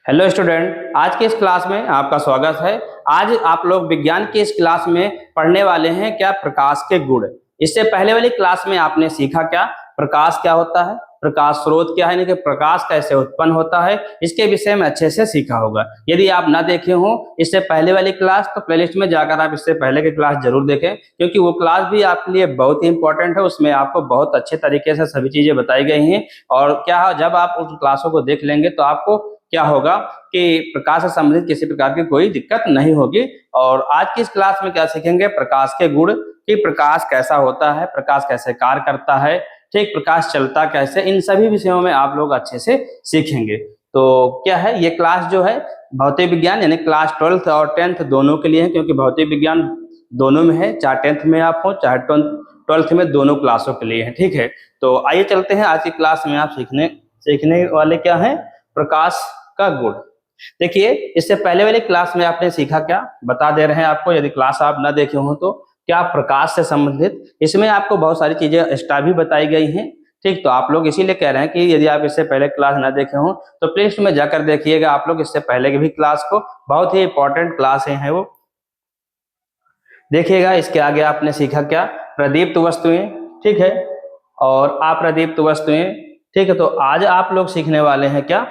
Hello student, आज के इस क्लास में आपका स्वागत है। आज आप लोग विज्ञान की इस क्लास में पढ़ने वाले हैं क्या प्रकाश के गुण। इससे पहले वाली क्लास में आपने सीखा क्या प्रकाश क्या होता है, प्रकाश स्रोत क्या है, यानी कि प्रकाश कैसे उत्पन्न होता है, इसके विषय में अच्छे से सीखा होगा। यदि आप ना देखे हो इससे पहले वाली क्लास तो प्लेलिस्ट में जाकर आप इससे पहले की क्लास जरूर देखें, क्योंकि वो क्लास भी आपके लिए बहुत ही इंपॉर्टेंट है। उसमें आपको बहुत अच्छे तरीके से सभी चीजें बताई गई हैं और क्या जब आप उस क्लासों को देख लेंगे तो आपको क्या होगा कि प्रकाश से संबंधित किसी प्रकार की कोई दिक्कत नहीं होगी। और आज की इस क्लास में क्या सीखेंगे, प्रकाश के गुण, कि प्रकाश कैसा होता है, प्रकाश कैसे कार्य करता है, ठीक, प्रकाश चलता कैसे, इन सभी विषयों में आप लोग अच्छे से सीखेंगे। तो क्या है, ये क्लास जो है भौतिक विज्ञान यानी क्लास 12th और 10th दोनों के लिए है, क्योंकि भौतिक विज्ञान दोनों में है, चाहे 10th में आप हो चाहे 12th में, दोनों क्लासों के लिए है। ठीक है, तो आइए चलते हैं आज की क्लास में। आप सीखने वाले क्या है, प्रकाश का गुण। देखिए, इससे पहले वाली क्लास में आपने सीखा क्या, बता दे रहे हैं आपको, यदि क्लास आप ना देखे हो तो। क्या प्रकाश से संबंधित इसमें आपको बहुत सारी चीजें एक्स्ट्रा भी बताई गई हैं। ठीक, तो आप लोग इसीलिए कह रहे हैं कि यदि आप इससे पहले क्लास ना देखे हो तो प्लेलिस्ट में जाकर देखिएगा आप लोग इससे पहले की भी क्लास को, बहुत ही इंपॉर्टेंट क्लास है वो, देखिएगा। इसके आगे आपने सीखा क्या, प्रदीप्त वस्तुएं, ठीक है, और अप्रदीप्त वस्तुएं। ठीक है, तो आज आप लोग सीखने वाले हैं क्या,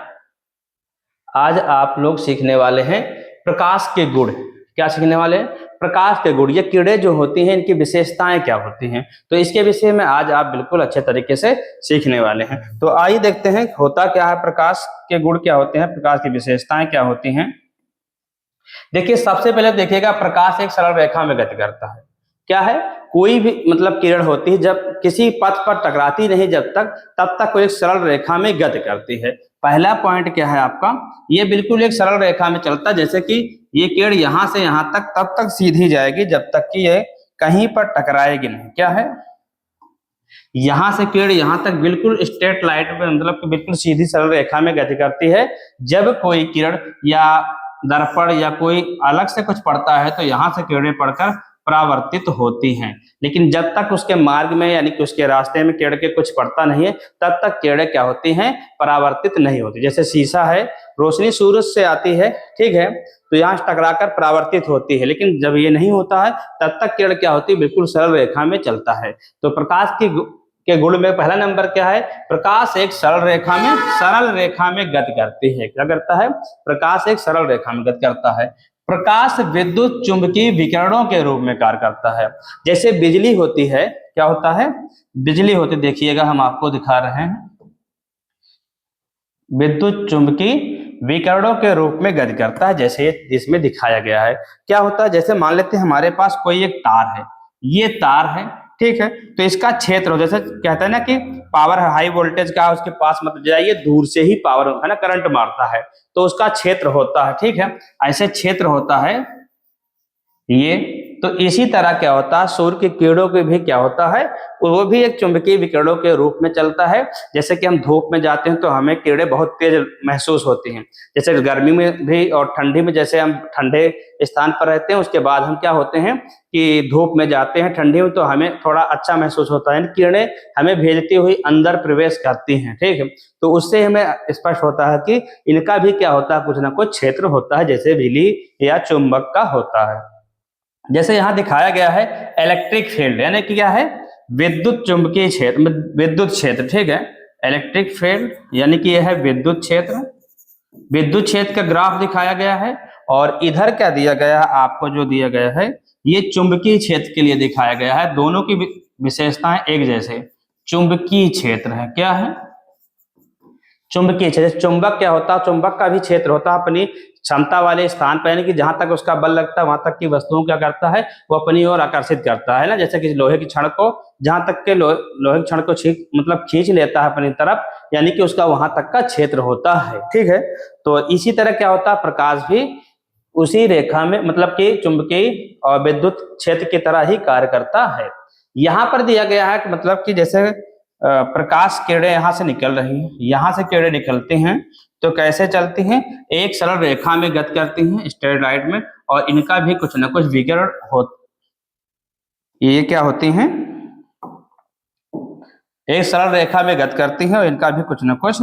आज आप लोग सीखने वाले हैं प्रकाश के गुण। क्या सीखने वाले हैं, प्रकाश के गुण। ये किरणें जो होती हैं इनकी विशेषताएं क्या होती हैं, तो इसके विषय में आज आप बिल्कुल अच्छे तरीके से सीखने वाले हैं। तो आइए देखते हैं होता क्या है, प्रकाश के गुण क्या होते हैं, प्रकाश की विशेषताएं क्या होती हैं। देखिए, सबसे पहले देखिएगा, प्रकाश एक सरल रेखा में गति करता है। क्या है, कोई भी मतलब किरण होती है जब किसी पथ पर टकराती नहीं जब तक, तब तक वो एक सरल रेखा में गति करती है। पहला पॉइंट क्या है आपका, ये बिल्कुल एक सरल रेखा में चलता है, जैसे कि ये किरण यहां से यहां तक तब तक सीधी जाएगी जब तक कि ये कहीं पर टकराएगी नहीं। क्या है, यहां से किरण यहां तक बिल्कुल स्ट्रेट लाइट में, मतलब कि बिल्कुल सीधी सरल रेखा में गति करती है। जब कोई किरण या दर्पण या कोई अलग से कुछ पड़ता है तो यहां से किरणें पड़कर परावर्तित होती हैं, लेकिन जब तक उसके मार्ग में यानी कि उसके रास्ते में किरण के कुछ पड़ता नहीं है तब तक किरणें क्या होती हैं, परावर्तित नहीं होती। जैसे शीशा है, रोशनी सूरज से आती है, ठीक है, तो यहाँ टकराकर परावर्तित होती है, लेकिन जब ये नहीं होता है तब तक किरण क्या होती है, बिल्कुल सरल रेखा में चलता है। तो प्रकाश के गुण में पहला नंबर क्या है, प्रकाश एक सरल रेखा में गति करती है। क्या करता है, प्रकाश एक सरल रेखा में गति करता है। प्रकाश विद्युत चुंबकीय विकिरणों के रूप में कार्य करता है। जैसे बिजली होती है, क्या होता है, बिजली होती, देखिएगा हम आपको दिखा रहे हैं, विद्युत चुंबकीय विकिरणों के रूप में गति करता है, जैसे इसमें दिखाया गया है। क्या होता है, जैसे मान लेते हैं हमारे पास कोई एक तार है, ये तार है, ठीक है, तो इसका क्षेत्र हो, जैसे कहते हैं ना कि पावर हाई वोल्टेज का उसके पास मत जाइए, दूर से ही पावर है ना, करंट मारता है, तो उसका क्षेत्र होता है। ठीक है, ऐसे क्षेत्र होता है ये। तो इसी तरह क्या होता है, सूर्य की किरणों के भी क्या होता है, वो भी एक चुंबकीय विकिरणों के रूप में चलता है। जैसे कि हम धूप में जाते हैं तो हमें किरणें बहुत तेज महसूस होती हैं, जैसे गर्मी में भी और ठंडी में, जैसे हम ठंडे स्थान पर रहते हैं उसके बाद हम क्या होते हैं कि धूप में जाते हैं ठंडी में, तो हमें थोड़ा अच्छा महसूस होता है, किरणें हमें भेजती हुई अंदर प्रवेश करती हैं। ठीक है, तो उससे हमें स्पष्ट होता है कि इनका भी क्या होता है, कुछ ना कुछ क्षेत्र होता है, जैसे बिजली या चुंबक का होता है। जैसे यहां दिखाया गया है इलेक्ट्रिक फील्ड, यानी कि क्या है, विद्युत चुंबकीय क्षेत्र, विद्युत क्षेत्र। ठीक है, इलेक्ट्रिक फील्ड यानी कि यह है विद्युत क्षेत्र। विद्युत क्षेत्र का ग्राफ दिखाया गया है, और इधर क्या दिया गया है आपको, जो दिया गया है ये चुंबकीय क्षेत्र के लिए दिखाया गया है। दोनों की विशेषताएं एक जैसे, चुंबकीय क्षेत्र है। क्या है, चुंबकीय क्षेत्र। चुंबक क्या होता है, चुंबक का भी क्षेत्र होता है अपनी क्षमता वाले स्थान पर, यानी कि जहां तक उसका बल लगता है वहां तक की वस्तुओं क्या करता है, वो अपनी ओर आकर्षित करता है ना। जैसे कि लोहे की छड़ को, जहां तक के लोहे की छड़ को खींच लेता है अपनी तरफ, यानी कि उसका वहां तक का क्षेत्र होता है। ठीक है, तो इसी तरह क्या होता है, प्रकाश भी उसी रेखा में, मतलब कि चुंबकीय और विद्युत क्षेत्र की तरह ही कार्य करता है। यहाँ पर दिया गया है कि मतलब कि जैसे प्रकाश किरणें यहाँ से निकल रही हैं, यहाँ से किरणें निकलती हैं तो कैसे चलती हैं, एक सरल रेखा में गति करती हैं, स्ट्रेट लाइट में, और इनका भी कुछ न कुछ विकिरण हो, ये क्या होती हैं, एक सरल रेखा में गति करती हैं और इनका भी कुछ न कुछ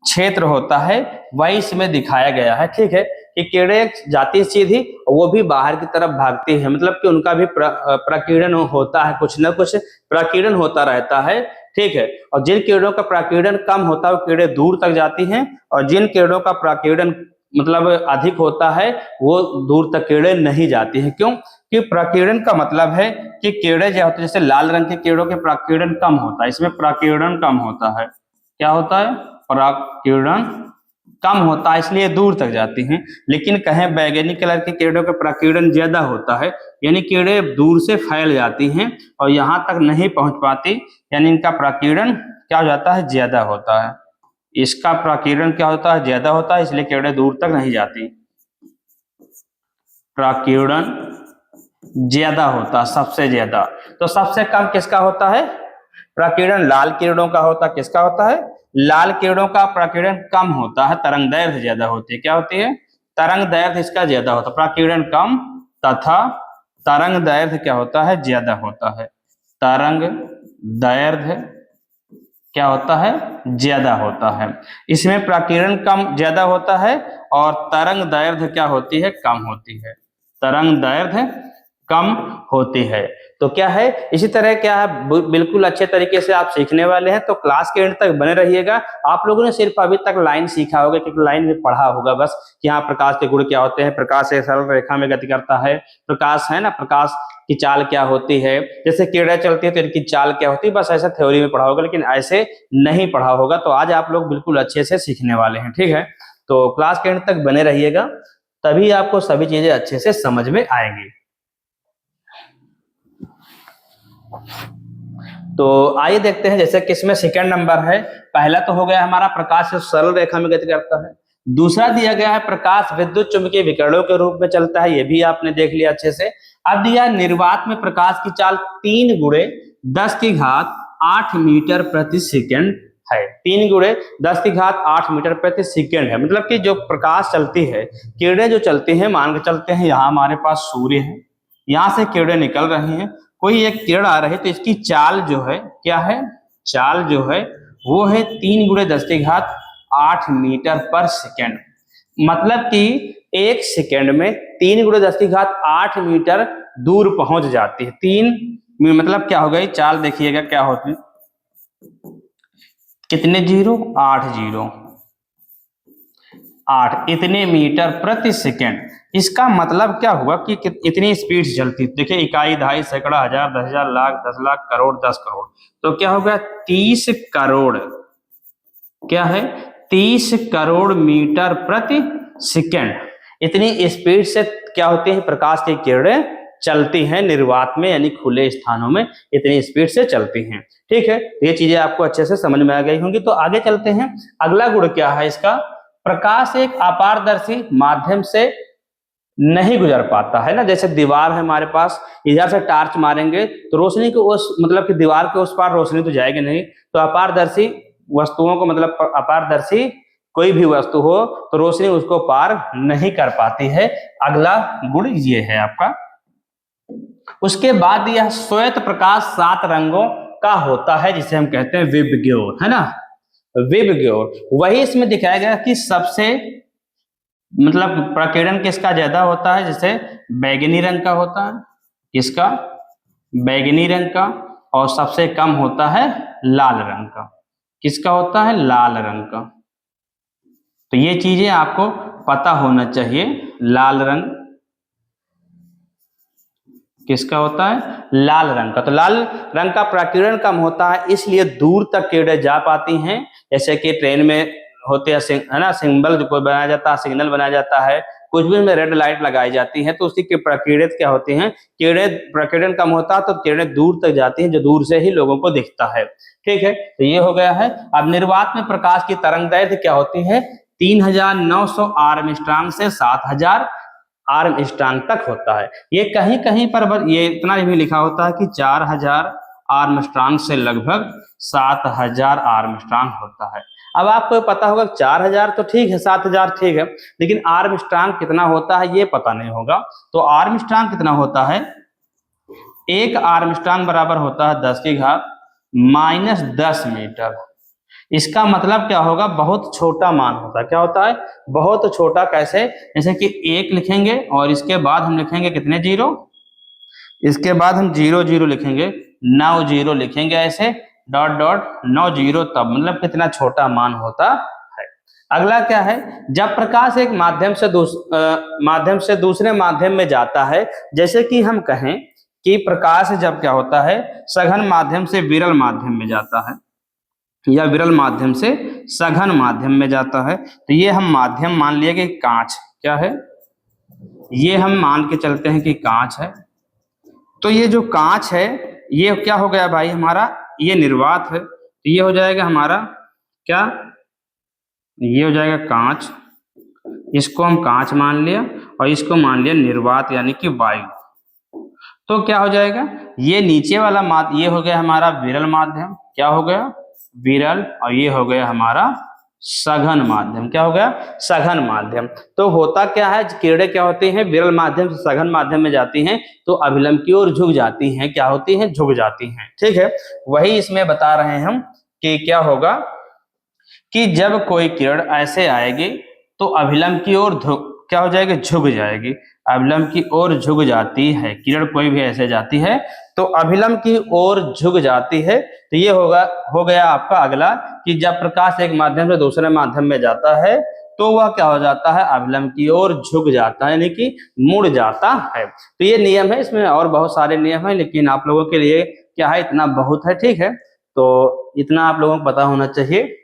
क्षेत्र होता है वही इसमें दिखाया गया है। ठीक है, कि कीड़े जाती सीधी, वो भी बाहर की तरफ भागती है, मतलब कि उनका भी प्रकीर्णन होता है, कुछ ना कुछ प्रकीर्णन होता रहता है। ठीक है, और जिन कीड़ों का प्रकीर्णन कम होता है वो कीड़े दूर तक जाती हैं, और जिन कीड़ों का प्रकीर्णन मतलब अधिक होता है वो दूर तक कीड़े नहीं जाती हैं। क्यों? कि प्रकीर्णन का मतलब है कि कीड़े जो होते हैं, जैसे लाल रंग के कीड़ों के प्रकीर्णन कम होता है, इसमें प्रकीर्णन कम होता है। क्या होता है? प्रकीर्णन कम होता है, इसलिए दूर तक जाती हैं। लेकिन कहें बैगनी कलर के कीड़ों का प्रकीर्णन ज्यादा होता है, यानी कीड़े दूर से फैल जाती हैं और यहाँ तक नहीं पहुंच पाती, यानी इनका प्रकीर्णन क्या हो जाता है? ज्यादा होता है। इसका प्रकीर्णन क्या होता है? ज्यादा होता है, इसलिए कीड़े दूर तक नहीं जाती। प्रकीर्णन ज्यादा होता है, सबसे ज्यादा। तो सबसे कम किसका होता है? प्रकीर्णन लाल कीड़ों का होता है। किसका होता है? लाल कीड़ों का प्रकीर्णन कम होता है, तरंग दैर्घ्य ज्यादा होती है। क्या होती है? तरंग दैर्घ्य इसका ज्यादा होता है, प्रकीर्णन कम तथा तरंग दैर्घ्य क्या होता है? ज्यादा होता है। तरंग दैर्घ्य क्या होता है? ज्यादा होता है। इसमें प्रकीर्णन कम ज्यादा होता है और तरंग दैर्घ्य क्या होती है? कम होती है। तरंग दैर्घ्य कम होती है। तो क्या है, इसी तरह क्या है, बिल्कुल अच्छे तरीके से आप सीखने वाले हैं, तो क्लास के एंड तक बने रहिएगा। आप लोगों ने सिर्फ अभी तक लाइन सीखा होगा, क्योंकि लाइन में पढ़ा होगा बस कि हाँ प्रकाश के गुण क्या होते हैं, प्रकाश एक सरल रेखा में गति करता है, प्रकाश है ना, प्रकाश की चाल क्या होती है, जैसे कीड़ा चलती है तो इनकी चाल क्या होती है, बस ऐसा थ्योरी में पढ़ा होगा, लेकिन ऐसे नहीं पढ़ा होगा। तो आज आप लोग बिल्कुल अच्छे से सीखने वाले हैं। ठीक है, तो क्लास के एंड तक बने रहिएगा, तभी आपको सभी चीजें अच्छे से समझ में आएंगी। तो आइए देखते हैं, जैसे कि इसमें सेकंड नंबर है, पहला तो हो गया हमारा प्रकाश सरल रेखा में गति करता है। दूसरा दिया गया है प्रकाश विद्युत चुंबकीय विकिरणों के रूप में चलता है, ये भी आपने देख लिया अच्छे से। अब दिया निर्वात में प्रकाश की चाल 3 गुणे 10 की घात 8 मीटर प्रति सेकंड है। 3 गुणे 10 की घात 8 मीटर प्रति सेकंड है, मतलब कि जो प्रकाश चलती है, कीड़े जो चलते हैं, मान के चलते हैं यहाँ हमारे पास सूर्य है, यहाँ से कीड़े निकल रहे हैं, कोई एक कीड़ा आ रही है, तो इसकी चाल जो है क्या है? चाल जो है वो है 3 गुणे 10 की घात 8 मीटर पर सेकंड। मतलब कि 1 सेकंड में 3 गुणे 10 की घात 8 मीटर दूर पहुंच जाती है। 3 मतलब क्या हो गई चाल, देखिएगा क्या होती है, कितने जीरो? 8 जीरो 8, इतने मीटर प्रति सेकंड। इसका मतलब क्या हुआ कि इतनी स्पीड से चलती, देखिए इकाई, दहाई, सैकड़ा, हजार, 10,000, लाख, 10 लाख, करोड़, 10 करोड़, तो क्या हो गया? 30 करोड़, क्या है? 30 करोड़ मीटर प्रति सेकंड। इतनी स्पीड से क्या होती है? प्रकाश की किरणें चलती हैं निर्वात में, यानी खुले स्थानों में इतनी स्पीड से चलती हैं। ठीक है, ये चीजें आपको अच्छे से समझ में आ गई होंगी। तो आगे चलते हैं, अगला गुण क्या है इसका? प्रकाश एक अपारदर्शी माध्यम से नहीं गुजर पाता है ना, जैसे दीवार है हमारे पास, इधर से टार्च मारेंगे तो रोशनी को उस मतलब कि दीवार के उस पार रोशनी तो जाएगी नहीं, तो अपारदर्शी वस्तुओं को मतलब अपारदर्शी कोई भी वस्तु हो तो रोशनी उसको पार नहीं कर पाती है। अगला गुण ये है आपका। उसके बाद यह श्वेत प्रकाश 7 रंगों का होता है, जिसे हम कहते हैं विबग्योर, है ना, विबग्योर। वही इसमें दिखाया गया कि सबसे मतलब प्रकीर्णन किसका ज्यादा होता है? जैसे बैगनी रंग का होता है, किसका? बैगनी रंग का। और सबसे कम होता है लाल रंग का। किसका होता है? लाल रंग का। तो ये चीजें आपको पता होना चाहिए। लाल रंग किसका होता है? लाल रंग का। तो लाल रंग का प्रकीर्णन कम होता है, इसलिए दूर तक कीड़े जा पाती हैं। जैसे कि ट्रेन में होते हैं, है ना, सिंबल जो कोई बनाया जाता है, सिग्नल बनाया जाता है, कुछ भी में रेड लाइट लगाई जाती है, तो उसकी प्रकीर्णित क्या होती हैं? कीड़े, प्रकीर्णन कम होता है तो कीड़े दूर तक जाती हैं, जो दूर से ही लोगों को दिखता है। ठीक है, तो ये हो गया है। अब निर्वात में प्रकाश की तरंग दैर्घ्य क्या होती है? 3900 आर्मस्ट्रांग से 7000 आर्मस्ट्रांग तक होता है। ये कहीं कहीं पर ये इतना भी लिखा होता है कि 4000 आर्मस्ट्रांग से लगभग 7000 आर्मस्ट्रांग होता है। अब आपको पता होगा 4000 तो ठीक है, 7000 ठीक है, लेकिन आर्मस्ट्रांग कितना होता है ये पता नहीं होगा। तो आर्मस्ट्रांग कितना होता है? एक आर्मस्ट्रांग बराबर होता है 10 की घात -10 मीटर। इसका मतलब क्या होगा, बहुत छोटा मान होता है। क्या होता है, बहुत छोटा। कैसे, जैसे कि 1 लिखेंगे और इसके बाद हम लिखेंगे कितने जीरो, इसके बाद हम 0 0 लिखेंगे, 9 0 लिखेंगे, ऐसे डॉट डॉट 9 0, तब मतलब कितना छोटा मान होता है। अगला क्या है, जब प्रकाश एक माध्यम से दूसरे माध्यम में जाता है, जैसे कि हम कहें कि प्रकाश जब क्या होता है, सघन माध्यम से विरल माध्यम में जाता है, या विरल माध्यम से सघन माध्यम में जाता है, तो ये हम माध्यम मान लिया कि कांच क्या है, ये हम मान के चलते हैं कि कांच है। तो ये जो कांच है ये क्या हो गया भाई हमारा, ये निर्वात है, तो ये हो जाएगा हमारा क्या, ये हो जाएगा कांच, इसको हम कांच मान लिया और इसको मान लिया निर्वात यानी कि वायु। तो क्या हो जाएगा, ये नीचे वाला माध्यम ये हो गया हमारा विरल माध्यम, क्या हो गया विरल, और ये हो गया हमारा सघन माध्यम। क्या हो गया, सघन माध्यम। तो होता क्या है, किरणें क्या होती हैं, विरल माध्यम से सघन माध्यम में जाती हैं तो अभिलंब की ओर झुक जाती हैं। क्या होती हैं, झुक जाती हैं। ठीक है, वही इसमें बता रहे हैं हम कि क्या होगा कि जब कोई किरण ऐसे आएगी तो अभिलंब की ओर क्या हो जाएगी, झुक जाएगी। अभिलंब की ओर झुक जाती है किरण, कोई भी ऐसे जाती है तो अभिलंब की ओर झुक जाती है। तो ये हो गया आपका अगला कि जब प्रकाश एक माध्यम से दूसरे माध्यम में जाता है तो वह क्या हो जाता है, अभिलंब की ओर झुक जाता है, यानी कि मुड़ जाता है। तो ये नियम है, इसमें और बहुत सारे नियम है, लेकिन आप लोगों के लिए क्या है, इतना बहुत है। ठीक है, तो इतना आप लोगों को पता होना चाहिए।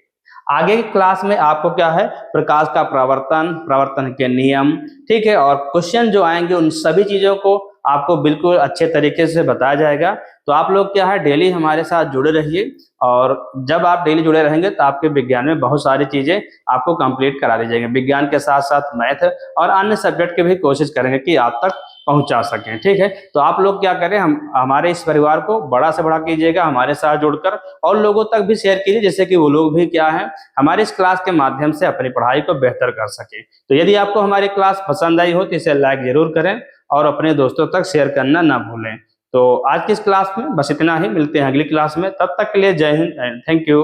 आगे की क्लास में आपको क्या है, प्रकाश का प्रवर्तन के नियम, ठीक है, और क्वेश्चन जो आएंगे उन सभी चीजों को आपको बिल्कुल अच्छे तरीके से बताया जाएगा। तो आप लोग क्या है, डेली हमारे साथ जुड़े रहिए, और जब आप डेली जुड़े रहेंगे तो आपके विज्ञान में बहुत सारी चीजें आपको कंप्लीट करा दी जाएंगी। विज्ञान के साथ साथ मैथ और अन्य सब्जेक्ट की भी कोशिश करेंगे कि आप तक पहुंचा सकें। ठीक है, तो आप लोग क्या करें, हमारे इस परिवार को बड़ा से बड़ा कीजिएगा, हमारे साथ जुड़कर और लोगों तक भी शेयर कीजिए, जिससे कि वो लोग भी क्या है, हमारे इस क्लास के माध्यम से अपनी पढ़ाई को बेहतर कर सके। तो यदि आपको हमारी क्लास पसंद आई हो तो इसे लाइक जरूर करें और अपने दोस्तों तक शेयर करना ना भूलें। तो आज की इस क्लास में बस इतना ही, मिलते हैं अगली क्लास में, तब तक के लिए जय हिंद एंड थैंक यू।